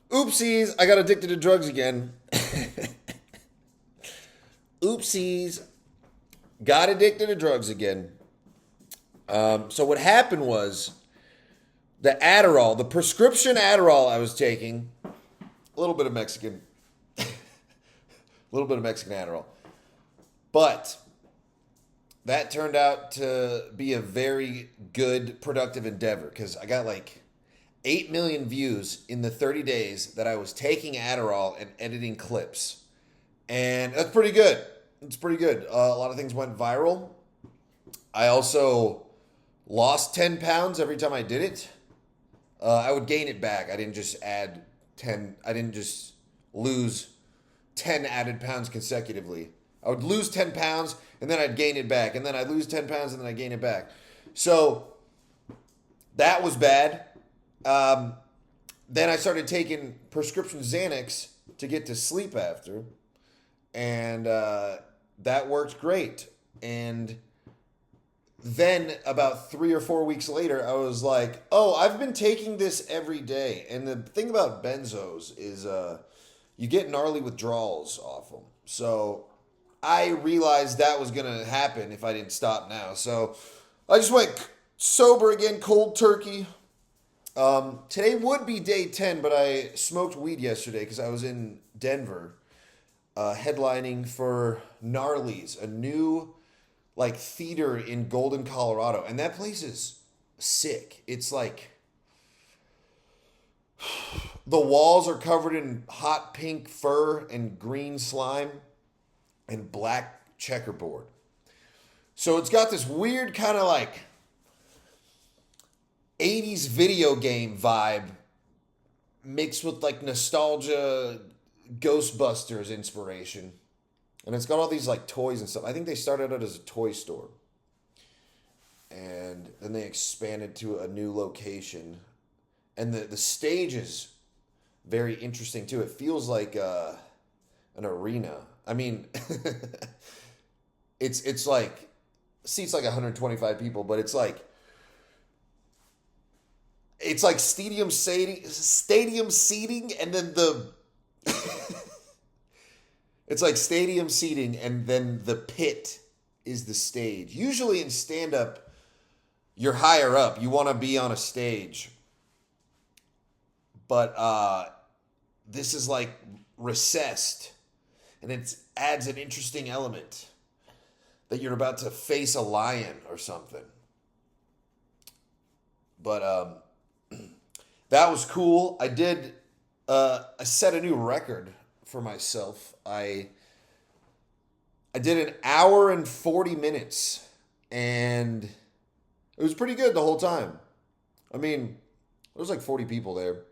Oopsies, I got addicted to drugs again. Oopsies, got addicted to drugs again. So what happened was the Adderall, the prescription Adderall I was taking, a little bit of Mexican, a little bit of Mexican Adderall, but that turned out to be a very good, productive endeavor because I got like 8 million views in the 30 days that I was taking Adderall and editing clips. And that's pretty good. It's pretty good. A lot of things went viral. I also lost 10 pounds every time I did it. I would gain it back. I didn't just add 10, I didn't just lose 10 added pounds consecutively. I would lose 10 pounds and then I'd gain it back. And then I'd lose 10 pounds and then I'd gain it back. So that was bad. Then I started taking prescription Xanax to get to sleep after. And that worked great. And then about 3 or 4 weeks later, I was like, oh, I've been taking this every day. And the thing about benzos is you get gnarly withdrawals off them. So I realized that was going to happen if I didn't stop now. So I just went sober again, cold turkey. Today would be day 10, but I smoked weed yesterday because I was in Denver headlining for Gnarly's, a new like theater in Golden, Colorado. And that place is sick. It's like the walls are covered in hot pink fur and green slime and black checkerboard. So it's got this weird kind of like 80s video game vibe mixed with like nostalgia, Ghostbusters inspiration. And it's got all these like toys and stuff. I think they started out as a toy store. And then they expanded to a new location. And the stage is very interesting too. It feels like an arena. I mean, it's like seats like 125 people, but it's like stadium seating, and then it's like stadium seating, and then the pit is the stage. Usually in stand-up, you're higher up. You want to be on a stage. But this is like recessed, and it adds an interesting element that you're about to face a lion or something. But that was cool. I set a new record for myself. I did an hour and 40 minutes, and it was pretty good the whole time. I mean, there was like 40 people there,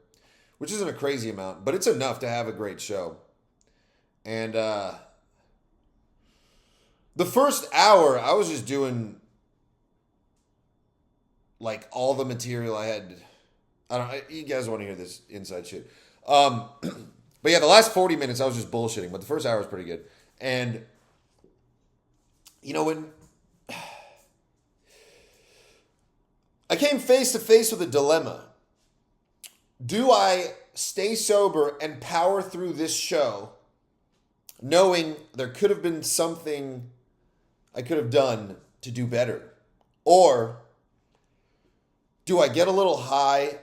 which isn't a crazy amount, but it's enough to have a great show. And the first hour, I was just doing like all the material I had. I don't. You guys want to hear this inside shit? But yeah, the last 40 minutes I was just bullshitting, but the first hour was pretty good. And you know, when I came face to face with a dilemma, do I stay sober and power through this show, knowing there could have been something I could have done to do better, or do I get a little high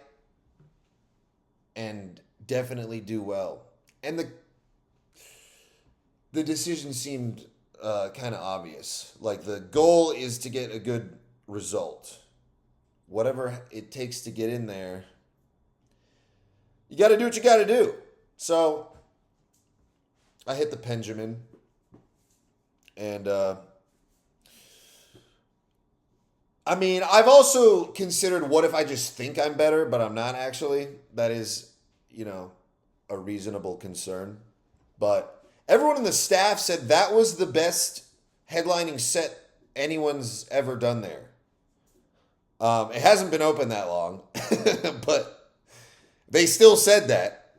and definitely do well? And the decision seemed kind of obvious. Like, the goal is to get a good result. Whatever it takes to get in there, you got to do what you got to do. So I hit the Benjamin, and I mean, I've also considered, what if I just think I'm better, but I'm not actually? That is, you know, a reasonable concern. But everyone in the staff said that was the best headlining set anyone's ever done there. It hasn't been open that long, but they still said that.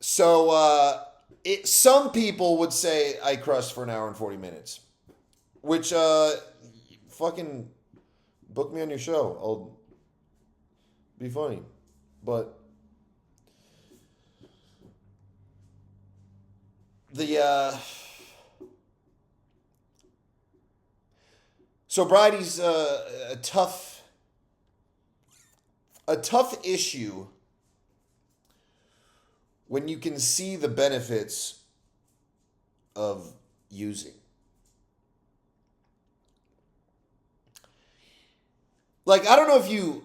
So some people would say I crushed for an hour and 40 minutes, which fucking book me on your show. I'll be funny. But the sobriety's a tough issue when you can see the benefits of using. Like, I don't know if you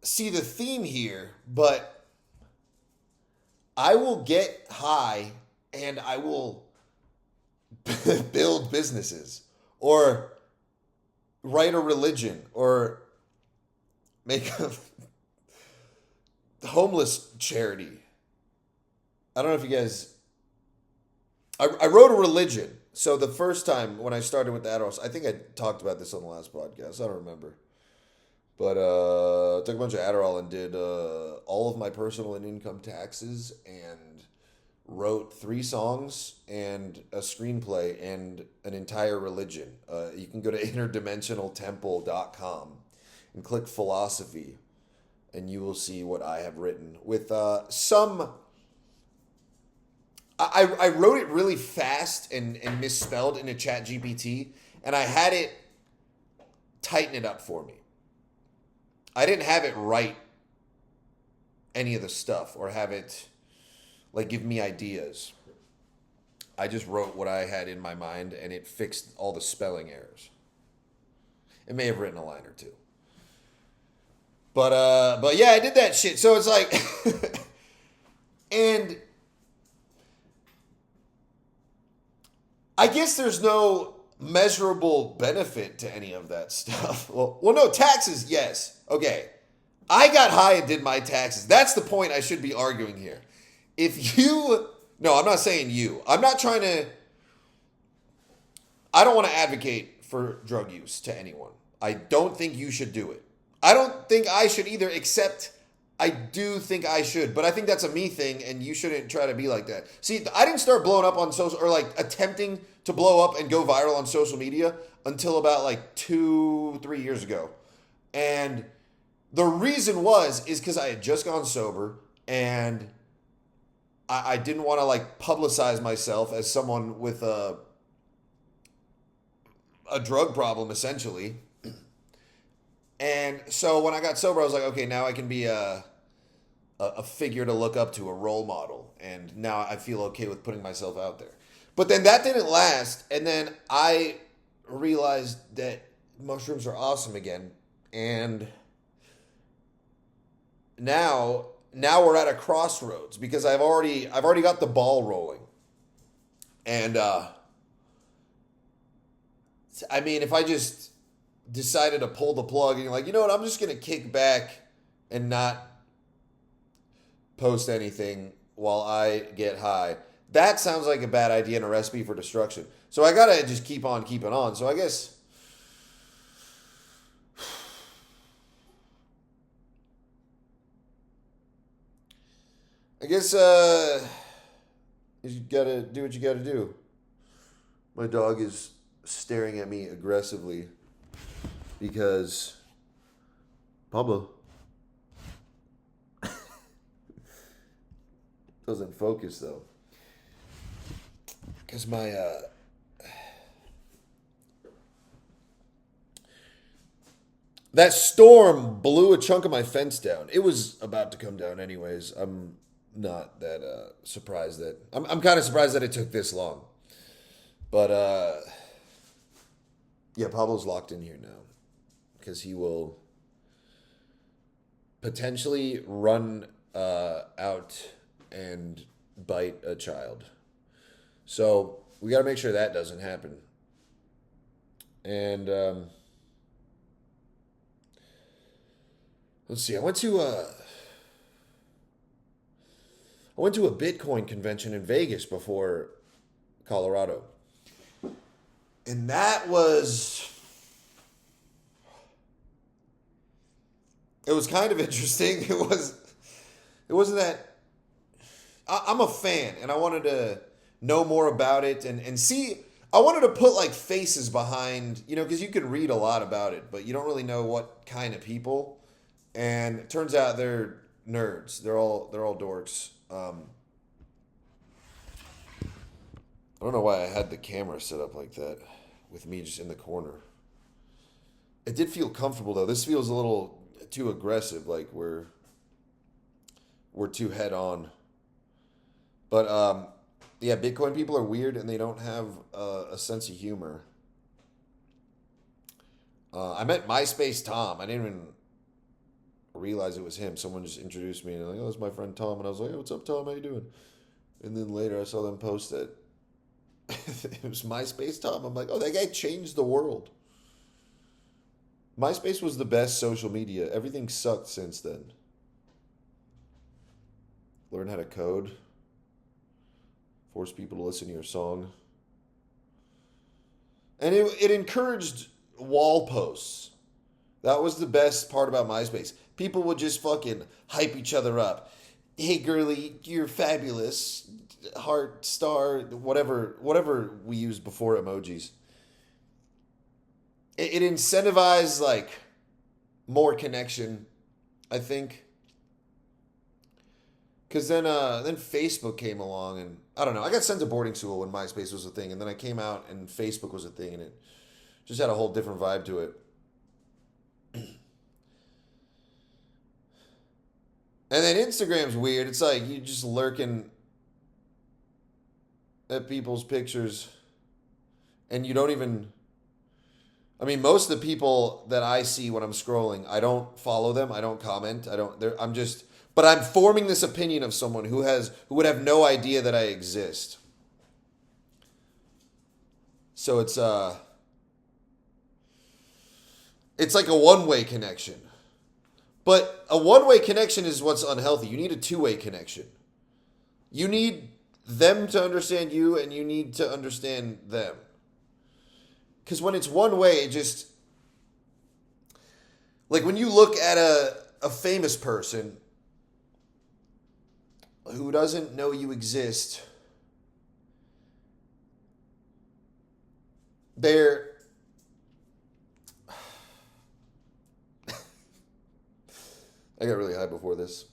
see the theme here, but I will get high and I will build businesses or write a religion or make a homeless charity. I don't know if you guys... I wrote a religion. So the first time when I started with the Adderall, I think I talked about this on the last podcast. I don't remember. But I took a bunch of Adderall and did all of my personal and income taxes and wrote 3 songs and a screenplay and an entire religion. You can go to interdimensionaltemple.com and click philosophy and you will see what I have written with some... I wrote it really fast and misspelled into ChatGPT, and I had it tighten it up for me. I didn't have it write any of the stuff or have it like give me ideas. I just wrote what I had in my mind, and it fixed all the spelling errors. It may have written a line or two. But yeah, I did that shit. So it's like, and I guess there's no measurable benefit to any of that stuff. Well, no, taxes, yes. Okay. I got high and did my taxes. That's the point I should be arguing here. No, I'm not saying you. I'm not trying to, I don't want to advocate for drug use to anyone. I don't think you should do it. I don't think I should either, except I do think I should, but I think that's a me thing, and you shouldn't try to be like that. See, I didn't start blowing up on social, or like attempting to blow up and go viral on social media until about like 2-3 years ago. And the reason is because I had just gone sober, and I didn't want to like publicize myself as someone with a drug problem, essentially. And so when I got sober, I was like, okay, now I can be a figure to look up to, a role model. And now I feel okay with putting myself out there. But then that didn't last. And then I realized that mushrooms are awesome again. And now we're at a crossroads because I've already got the ball rolling. And I mean, if I just decided to pull the plug and you're like, you know what, I'm just going to kick back and not post anything while I get high. That sounds like a bad idea and a recipe for destruction. So I got to just keep on keeping on. So I guess you got to do what you got to do. My dog is staring at me aggressively. Because Pablo doesn't focus though. Because my that storm blew a chunk of my fence down. It was about to come down anyways. I'm not that surprised that I'm kind of surprised that it took this long. But yeah, Pablo's locked in here now. Because he will potentially run out and bite a child. So we got to make sure that doesn't happen. And let's see. I went to a Bitcoin convention in Vegas before Colorado, and that was... It was kind of interesting. It wasn't that... I'm a fan, and I wanted to know more about it and see... I wanted to put, like, faces behind... You know, because you can read a lot about it, but you don't really know what kind of people. And it turns out they're nerds. They're all dorks. I don't know why I had the camera set up like that with me just in the corner. It did feel comfortable though. This feels a little too aggressive, like we're too head on. But yeah, Bitcoin people are weird and they don't have a sense of humor. I met MySpace Tom. I didn't even realize it was him. Someone just introduced me and they're like, "Oh, that's my friend Tom." And I was like, "Hey, what's up, Tom? How you doing?" And then later I saw them post that it was MySpace Tom. I'm like, "Oh, that guy changed the world." MySpace was the best social media. Everything sucked since then. Learn how to code. Force people to listen to your song. And it encouraged wall posts. That was the best part about MySpace. People would just fucking hype each other up. "Hey girly, you're fabulous." Heart, star, whatever we used before emojis. It incentivized like more connection, I think. Cause then Facebook came along and I don't know. I got sent to boarding school when MySpace was a thing, and then I came out and Facebook was a thing, and it just had a whole different vibe to it. And then Instagram's weird. It's like you just lurking at people's pictures, and you don't even. I mean, most of the people that I see when I'm scrolling, I don't follow them. I don't comment. I don't. I'm just. But I'm forming this opinion of someone who would have no idea that I exist. So it's like a one-way connection. But a one-way connection is what's unhealthy. You need a two-way connection. You need them to understand you, and you need to understand them. Because when it's one way, it just... Like when you look at a famous person who doesn't know you exist, they're... I got really high before this.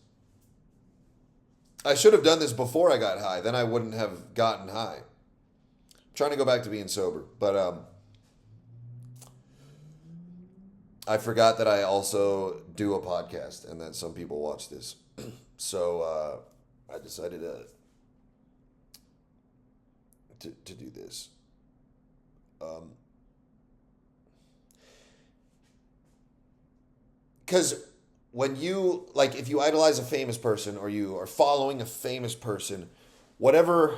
I should have done this before I got high. Then I wouldn't have gotten high. I'm trying to go back to being sober. But I forgot that I also do a podcast and that some people watch this. So I decided to do this. Because when you, like, if you idolize a famous person or you are following a famous person, whatever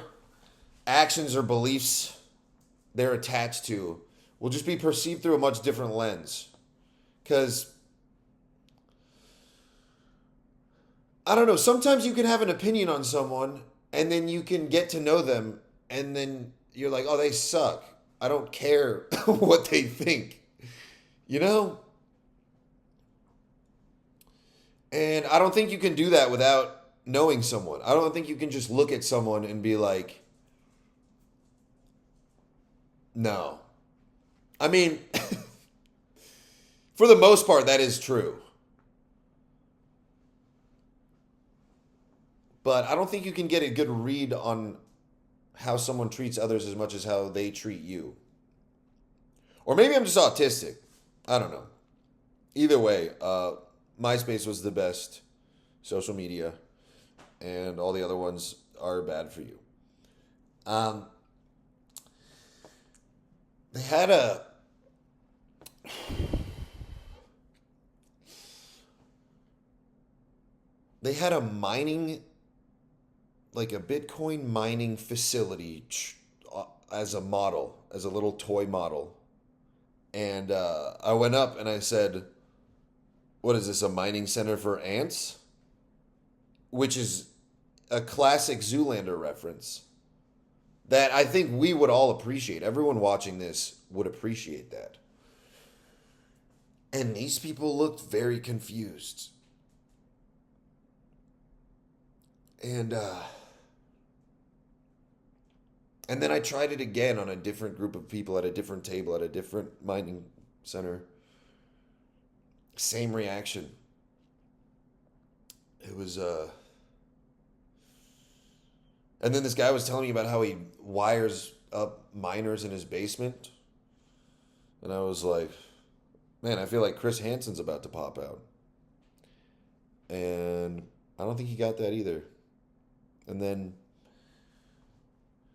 actions or beliefs they're attached to will just be perceived through a much different lens. Because, I don't know, sometimes you can have an opinion on someone and then you can get to know them and then you're like, "Oh, they suck. I don't care what they think." You know? And I don't think you can do that without knowing someone. I don't think you can just look at someone and be like, "No." I mean, for the most part, that is true. But I don't think you can get a good read on how someone treats others as much as how they treat you. Or maybe I'm just autistic. I don't know. Either way, MySpace was the best social media, and all the other ones are bad for you. Um, they had a mining, like a Bitcoin mining facility as a model, as a little toy model. And I went up and I said, "What is this, a mining center for ants?" Which is a classic Zoolander reference that I think we would all appreciate. Everyone watching this would appreciate that. And these people looked very confused. And then I tried it again on a different group of people at a different table at a different mining center. Same reaction. It was and then this guy was telling me about how he wires up miners in his basement. And I was like, man, I feel like Chris Hansen's about to pop out. And I don't think he got that either. And then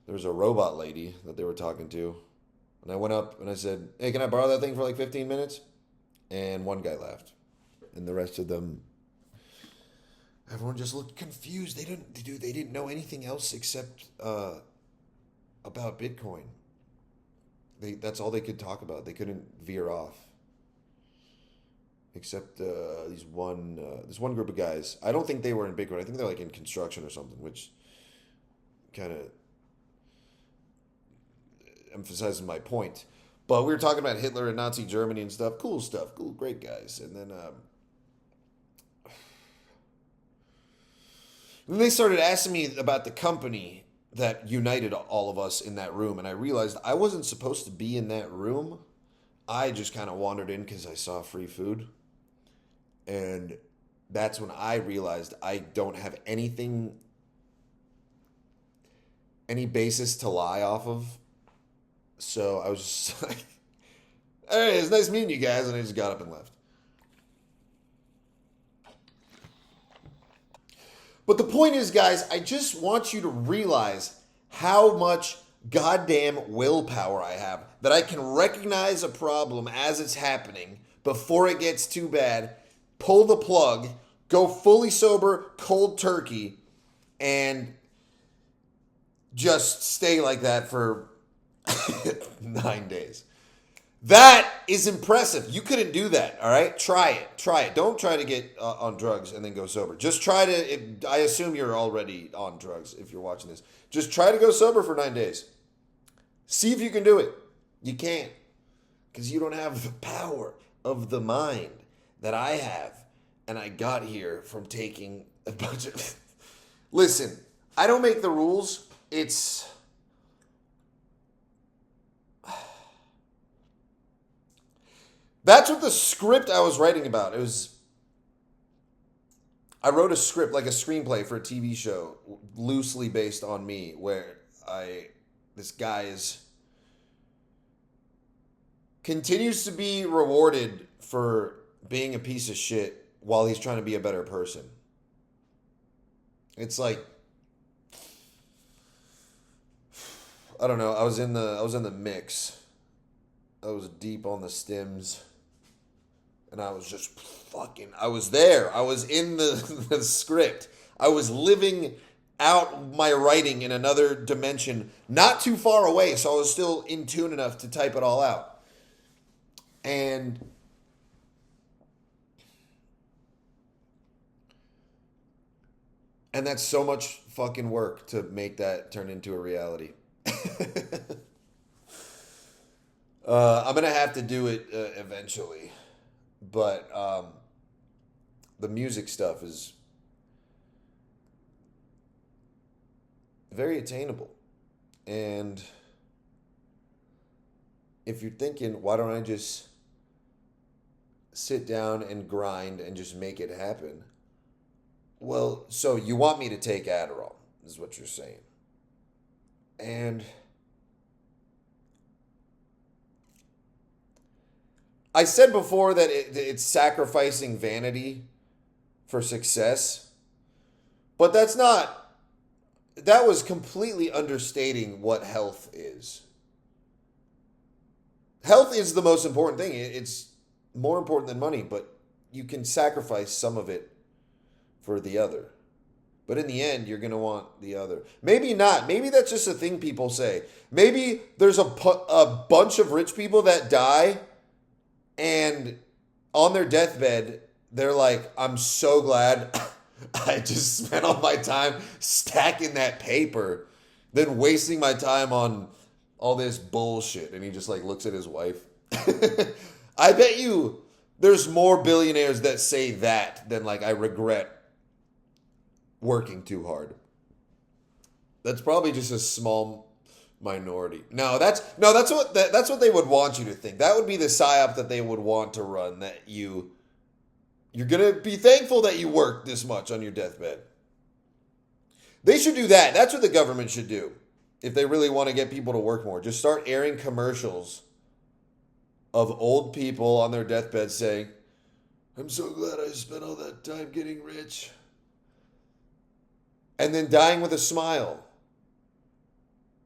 there was a robot lady that they were talking to. And I went up and I said, hey, can I borrow that thing for like 15 minutes? And one guy laughed. And the rest of them, everyone just looked confused. They didn't know anything else except about Bitcoin. That's all they could talk about. They couldn't veer off. Except this one group of guys. I don't think they were in Bitcoin. I think they're like in construction or something, which kind of emphasizes my point. But we were talking about Hitler and Nazi Germany and stuff. Cool stuff. Cool, great guys. And then they started asking me about the company that united all of us in that room. And I realized I wasn't supposed to be in that room. I just kind of wandered in because I saw free food. And that's when I realized I don't have any basis to lie off of. So I was just like, all right, it's nice meeting you guys. And I just got up and left. But the point is, guys, I just want you to realize how much goddamn willpower I have. That I can recognize a problem as it's happening before it gets too bad, pull the plug, go fully sober, cold turkey, and just stay like that for 9 days. That is impressive. You couldn't do that, all right? Try it. Don't try to get on drugs and then go sober. Just try to, I assume you're already on drugs if you're watching this. Just try to go sober for 9 days. See if you can do it. You can't. Because you don't have the power of the mind that I have. And I got here from taking a bunch of... Listen, I don't make the rules. It's... That's what the script I was writing about. I wrote a script, like a screenplay for a TV show, loosely based on me, where this guy continues to be rewarded for being a piece of shit while he's trying to be a better person. It's like, I don't know. I was in the mix. I was deep on the stims. And I was just I was there. I was in the script. I was living out my writing in another dimension, not too far away, so I was still in tune enough to type it all out. And that's so much fucking work to make that turn into a reality. I'm going to have to do it eventually. But the music stuff is very attainable. And if you're thinking, why don't I just sit down and grind and just make it happen? Well, so you want me to take Adderall, is what you're saying. And I said before that it's sacrificing vanity for success, but that was completely understating what health is. Health is the most important thing. It's more important than money, but you can sacrifice some of it for the other. But in the end, you're going to want the other. Maybe not. Maybe that's just a thing people say. Maybe there's a bunch of rich people that die, and on their deathbed, they're like, I'm so glad I just spent all my time stacking that paper than wasting my time on all this bullshit. And he just like looks at his wife. I bet you there's more billionaires that say that than like, I regret working too hard. That's probably just a small minority. That's what they would want you to think. That would be the psyop that they would want to run, that you're going to be thankful that you worked this much on your deathbed. They should do that. That's what the government should do. if they really want to get people to work more, just start airing commercials of old people on their deathbed saying, I'm so glad I spent all that time getting rich. And then dying with a smile.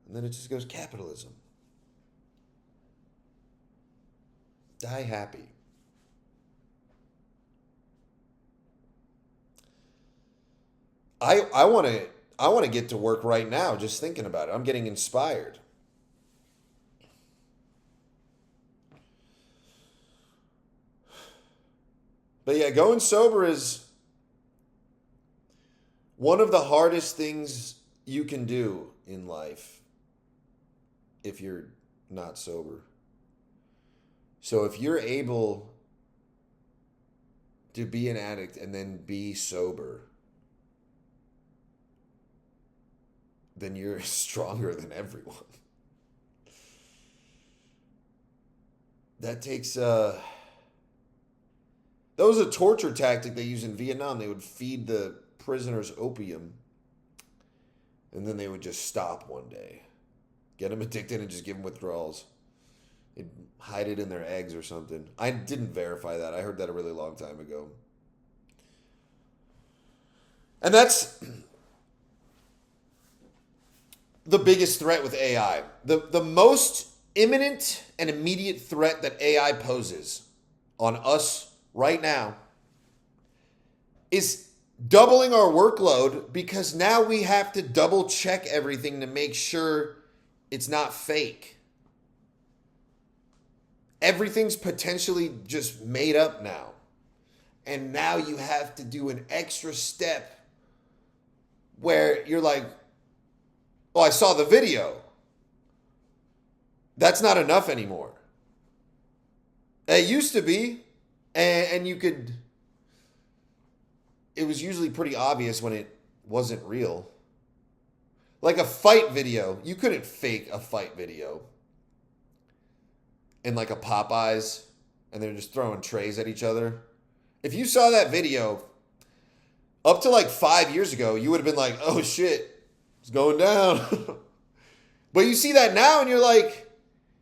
And then it just goes capitalism. Die happy. I want to get to work right now just thinking about it. I'm getting inspired. But yeah, going sober is one of the hardest things you can do in life if you're not sober. So if you're able to be an addict and then be sober, then you're stronger than everyone. That takes that was a torture tactic they used in Vietnam. They would feed the prisoners opium, and then they would just stop one day, get them addicted, and just give them withdrawals. They'd hide it in their eggs or something. I didn't verify that. I heard that a really long time ago. And that's the biggest threat with AI. The most imminent and immediate threat that AI poses on us right now is doubling our workload, because now we have to double check everything to make sure it's not fake. Everything's potentially just made up now. And now you have to do an extra step where you're like, oh, I saw the video. That's not enough anymore. It used to be, and you could, it was usually pretty obvious when it wasn't real. Like a fight video, you couldn't fake a fight video in like a Popeyes, and they're just throwing trays at each other. If you saw that video up to like 5 years ago, you would have been like, oh shit, it's going down. But you see that now and you're like,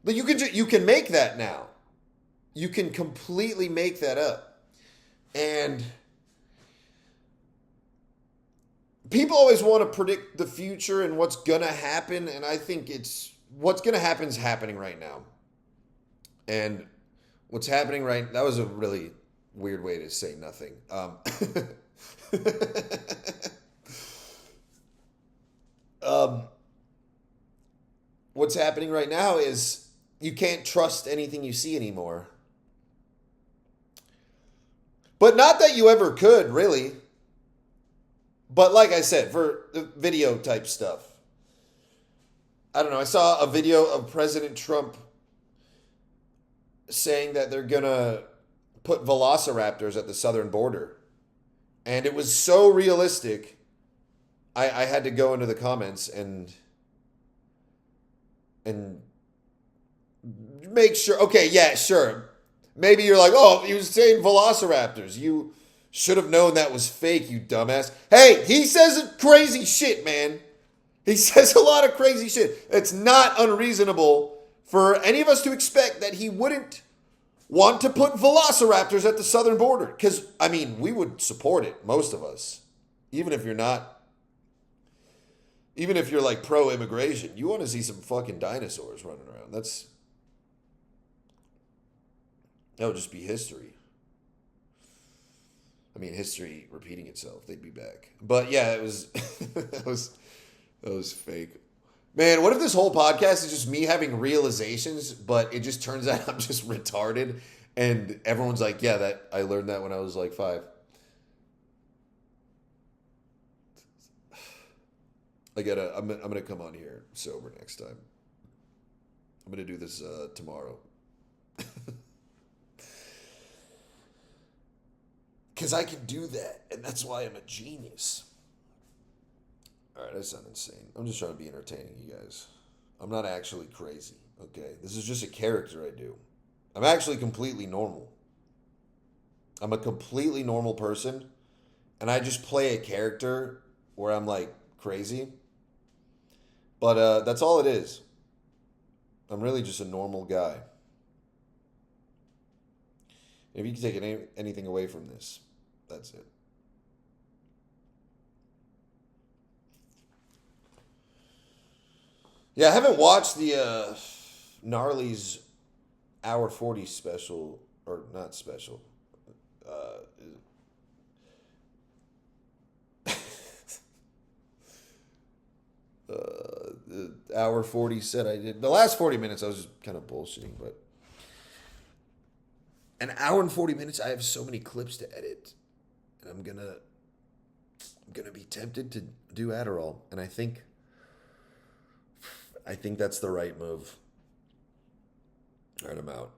but you can make that now. You can completely make that up. And people always want to predict the future and what's going to happen. And I think what's going to happen is happening right now. And what's happening that was a really weird way to say nothing. What's happening right now is you can't trust anything you see anymore. But not that you ever could, really. But like I said, for the video type stuff, I don't know. I saw a video of President Trump saying that they're going to put velociraptors at the southern border. And it was so realistic, I had to go into the comments and make sure. Okay, yeah, sure. Maybe you're like, oh, he was saying velociraptors. You should have known that was fake, you dumbass. Hey, he says crazy shit, man. He says a lot of crazy shit. It's not unreasonable for any of us to expect that he wouldn't want to put velociraptors at the southern border. Because, I mean, we would support it, most of us. Even if you're not, even if you're like pro-immigration, you want to see some fucking dinosaurs running around. That would just be history. I mean, history repeating itself. They'd be back. But yeah, it was that was fake. Man, what if this whole podcast is just me having realizations, but it just turns out I'm just retarded, and everyone's like, yeah, that I learned that when I was like 5. I'm gonna come on here sober next time. I'm gonna do this tomorrow. Because I can do that, and that's why I'm a genius. All right, that sounds insane. I'm just trying to be entertaining, you guys. I'm not actually crazy, okay? This is just a character I do. I'm actually completely normal. I'm a completely normal person, and I just play a character where I'm, like, crazy. But that's all it is. I'm really just a normal guy. If you can take anything away from this, that's it. Yeah, I haven't watched the Gnarly's Hour 40 special, or not special. Uh, the Hour 40 set I did. The last 40 minutes I was just kind of bullshitting, but an hour and 40 minutes, I have so many clips to edit. And I'm gonna be tempted to do Adderall. And I think that's the right move. All right, I'm out.